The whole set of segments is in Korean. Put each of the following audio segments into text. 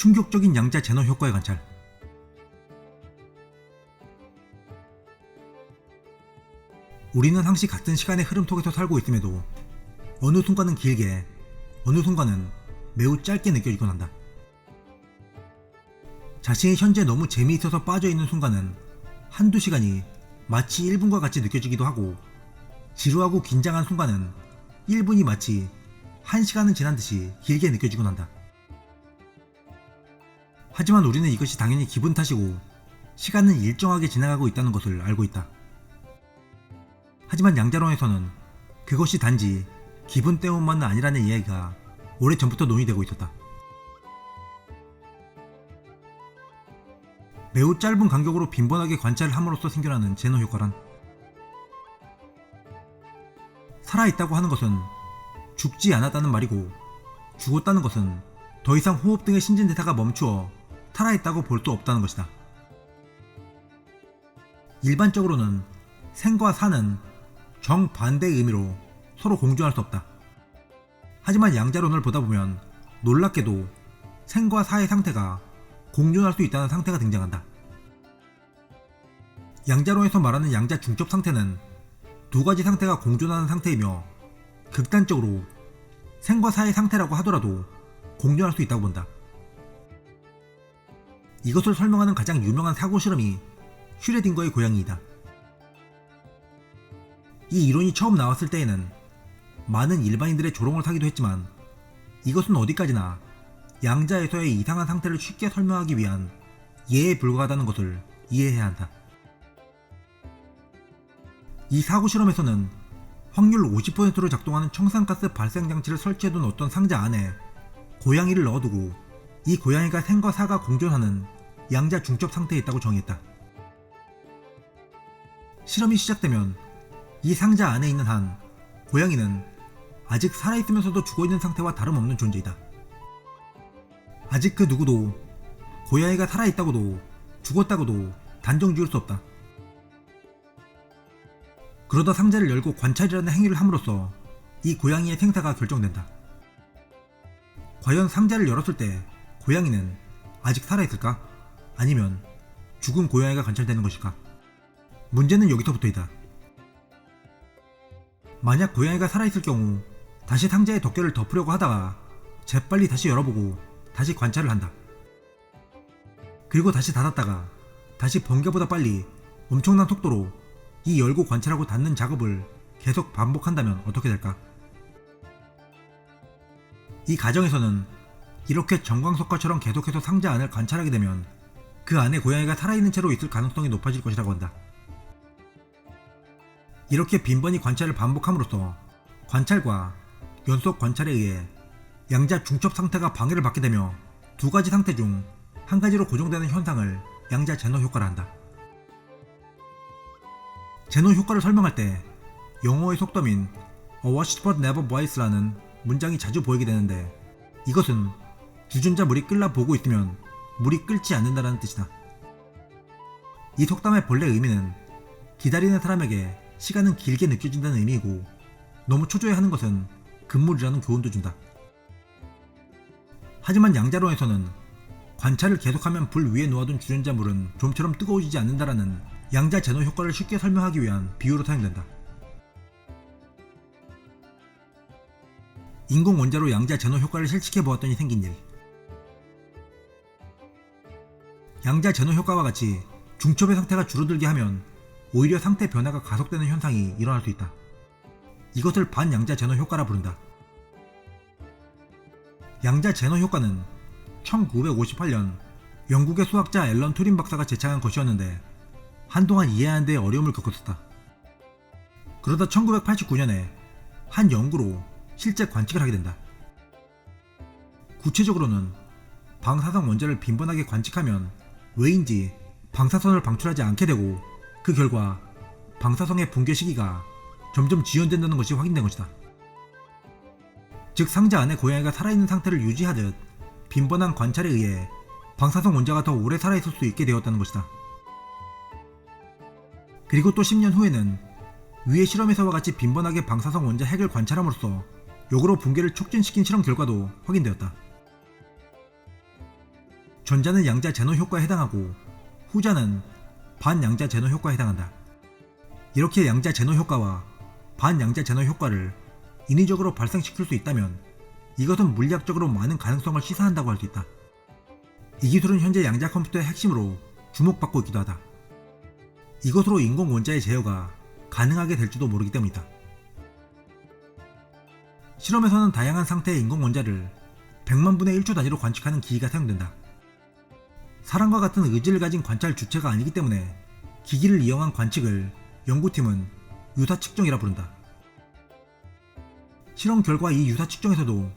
충격적인 양자 제너 효과의 관찰. 우리는 항시 같은 시간의 흐름 속에서 살고 있음에도 어느 순간은 길게, 어느 순간은 매우 짧게 느껴지곤 한다. 자신이 현재 너무 재미있어서 빠져있는 순간은 한두 시간이 마치 1분과 같이 느껴지기도 하고, 지루하고 긴장한 순간은 1분이 마치 1시간은 지난 듯이 길게 느껴지곤 한다. 하지만 우리는 이것이 당연히 기분 탓이고 시간은 일정하게 지나가고 있다는 것을 알고 있다. 하지만 양자론에서는 그것이 단지 기분 때문만은 아니라는 이야기가 오래전부터 논의되고 있었다. 매우 짧은 간격으로 빈번하게 관찰을 함으로써 생겨나는 제너 효과란, 살아있다고 하는 것은 죽지 않았다는 말이고, 죽었다는 것은 더 이상 호흡 등의 신진대사가 멈추어 살아있다고 볼 수 없다는 것이다. 일반적으로는 생과 사는 정반대의 의미로 서로 공존할 수 없다. 하지만 양자론을 보다 보면 놀랍게도 생과 사의 상태가 공존할 수 있다는 상태가 등장한다. 양자론에서 말하는 양자 중첩 상태는 두 가지 상태가 공존하는 상태이며, 극단적으로 생과 사의 상태라고 하더라도 공존할 수 있다고 본다. 이것을 설명하는 가장 유명한 사고 실험이 슈레딩거의 고양이이다. 이 이론이 처음 나왔을 때에는 많은 일반인들의 조롱을 사기도 했지만, 이것은 어디까지나 양자에서의 이상한 상태를 쉽게 설명하기 위한 예에 불과하다는 것을 이해해야 한다. 이 사고 실험에서는 확률 50%로 작동하는 청산가스 발생 장치를 설치해둔 어떤 상자 안에 고양이를 넣어두고 이 고양이가 생과 사가 공존하는 양자 중첩 상태에 있다고 정의했다. 실험이 시작되면 이 상자 안에 있는 한 고양이는 아직 살아있으면서도 죽어있는 상태와 다름없는 존재이다. 아직 그 누구도 고양이가 살아있다고도 죽었다고도 단정 지을 수 없다. 그러다 상자를 열고 관찰이라는 행위를 함으로써 이 고양이의 생사가 결정된다. 과연 상자를 열었을 때 고양이는 아직 살아있을까? 아니면 죽은 고양이가 관찰되는 것일까? 문제는 여기서부터이다. 만약 고양이가 살아있을 경우 다시 상자에 덮개를 덮으려고 하다가 재빨리 다시 열어보고 다시 관찰을 한다. 그리고 다시 닫았다가 다시 번개보다 빨리 엄청난 속도로 이 열고 관찰하고 닫는 작업을 계속 반복한다면 어떻게 될까? 이 과정에서는 이렇게 정광석화처럼 계속해서 상자 안을 관찰하게 되면 그 안에 고양이가 살아있는 채로 있을 가능성이 높아질 것이라고 한다. 이렇게 빈번히 관찰을 반복함으로써 관찰과 연속 관찰에 의해 양자 중첩 상태가 방해를 받게 되며 두 가지 상태 중 한 가지로 고정되는 현상을 양자 제너 효과라 한다. 제너 효과를 설명할 때 영어의 속담인 A watched but never boils라는 문장이 자주 보이게 되는데, 이것은 주전자 물이 끓나 보고 있으면 물이 끓지 않는다는 뜻이다. 이 속담의 본래 의미는 기다리는 사람에게 시간은 길게 느껴진다는 의미이고, 너무 초조해하는 것은 금물이라는 교훈도 준다. 하지만 양자론에서는 관찰을 계속하면 불 위에 놓아둔 주전자 물은 좀처럼 뜨거워지지 않는다라는 양자 제너 효과를 쉽게 설명하기 위한 비유로 사용된다. 인공 원자로 양자 제너 효과를 실측해 보았더니 생긴 일. 양자 제너 효과와 같이 중첩의 상태가 줄어들게 하면 오히려 상태 변화가 가속되는 현상이 일어날 수 있다. 이것을 반양자 제너 효과라 부른다. 양자 제너 효과는 1958년 영국의 수학자 앨런 투린 박사가 제창한 것이었는데, 한동안 이해하는 데 어려움을 겪었었다. 그러다 1989년에 한 연구로 실제 관측을 하게 된다. 구체적으로는 방사성 원자를 빈번하게 관측하면 왜인지 방사선을 방출하지 않게 되고, 그 결과 방사성의 붕괴 시기가 점점 지연된다는 것이 확인된 것이다. 즉 상자 안에 고양이가 살아있는 상태를 유지하듯 빈번한 관찰에 의해 방사성 원자가 더 오래 살아있을 수 있게 되었다는 것이다. 그리고 또 10년 후에는 위의 실험에서와 같이 빈번하게 방사성 원자 핵을 관찰함으로써 역으로 붕괴를 촉진시킨 실험 결과도 확인되었다. 전자는 양자 제노 효과에 해당하고 후자는 반양자 제노 효과에 해당한다. 이렇게 양자 제노 효과와 반양자 제노 효과를 인위적으로 발생시킬 수 있다면 이것은 물리학적으로 많은 가능성을 시사한다고 할 수 있다. 이 기술은 현재 양자 컴퓨터의 핵심으로 주목받고 있기도 하다. 이것으로 인공 원자의 제어가 가능하게 될지도 모르기 때문이다. 실험에서는 다양한 상태의 인공 원자를 100만 분의 1초 단위로 관측하는 기기가 사용된다. 사람과 같은 의지를 가진 관찰 주체가 아니기 때문에 기기를 이용한 관측을 연구팀은 유사 측정이라 부른다. 실험 결과 이 유사 측정에서도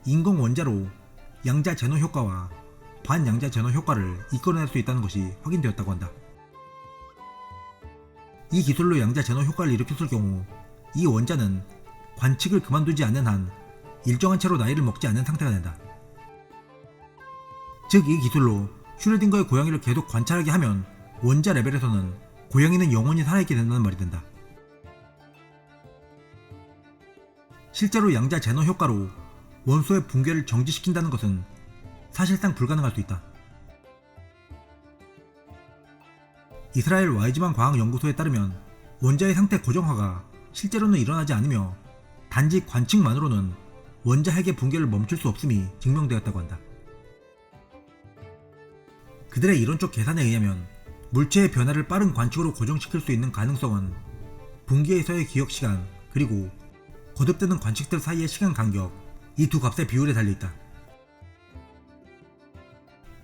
인공 원자로 양자 제노 효과와 반양자 제노 효과를 이끌어낼 수 있다는 것이 확인되었다고 한다. 이 기술로 양자 제노 효과를 일으켰을 경우 이 원자는 관측을 그만두지 않는 한 일정한 채로 나이를 먹지 않는 상태가 된다. 즉 이 기술로 슈레딩거의 고양이를 계속 관찰하게 하면 원자 레벨에서는 고양이는 영원히 살아있게 된다는 말이 된다. 실제로 양자 제노 효과로 원소의 붕괴를 정지시킨다는 것은 사실상 불가능할 수 있다. 이스라엘 와이즈만 과학연구소에 따르면 원자의 상태 고정화가 실제로는 일어나지 않으며 단지 관측만으로는 원자 핵의 붕괴를 멈출 수 없음이 증명되었다고 한다. 그들의 이론적 계산에 의하면 물체의 변화를 빠른 관측으로 고정시킬 수 있는 가능성은 붕괴에서의 기억시간 그리고 거듭되는 관측들 사이의 시간 간격, 이 두 값의 비율에 달려있다.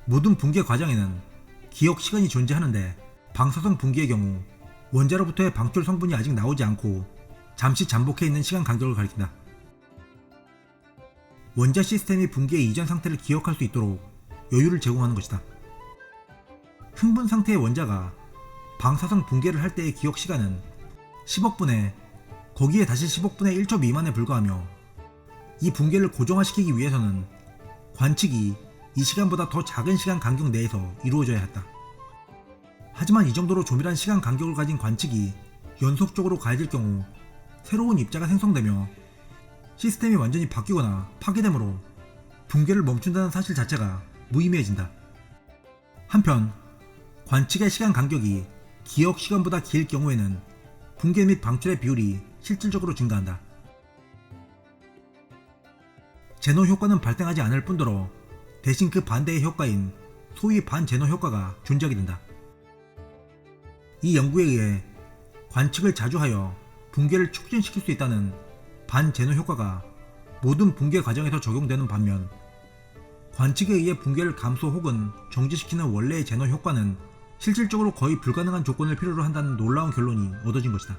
모든 붕괴 과정에는 기억시간이 존재하는데 방사성 붕괴의 경우 원자로부터의 방출 성분이 아직 나오지 않고 잠시 잠복해 있는 시간 간격을 가리킨다. 원자 시스템이 붕괴 이전 상태를 기억할 수 있도록 여유를 제공하는 것이다. 흥분 상태의 원자가 방사성 붕괴를 할 때의 기억 시간은 10억 분의 거기에 다시 10억 분의 1초 미만에 불과하며 이 붕괴를 고정화시키기 위해서는 관측이 이 시간보다 더 작은 시간 간격 내에서 이루어져야 했다. 하지만 이 정도로 조밀한 시간 간격을 가진 관측이 연속적으로 가해질 경우 새로운 입자가 생성되며 시스템이 완전히 바뀌거나 파괴되므로 붕괴를 멈춘다는 사실 자체가 무의미해진다. 한편 관측의 시간 간격이 기억 시간보다 길 경우에는 붕괴 및 방출의 비율이 실질적으로 증가한다. 제노 효과는 발생하지 않을 뿐더러 대신 그 반대의 효과인 소위 반제노 효과가 존재하게 된다. 이 연구에 의해 관측을 자주 하여 붕괴를 촉진시킬 수 있다는 반제노 효과가 모든 붕괴 과정에서 적용되는 반면 관측에 의해 붕괴를 감소 혹은 정지시키는 원래의 제노 효과는 실질적으로 거의 불가능한 조건을 필요로 한다는 놀라운 결론이 얻어진 것이다.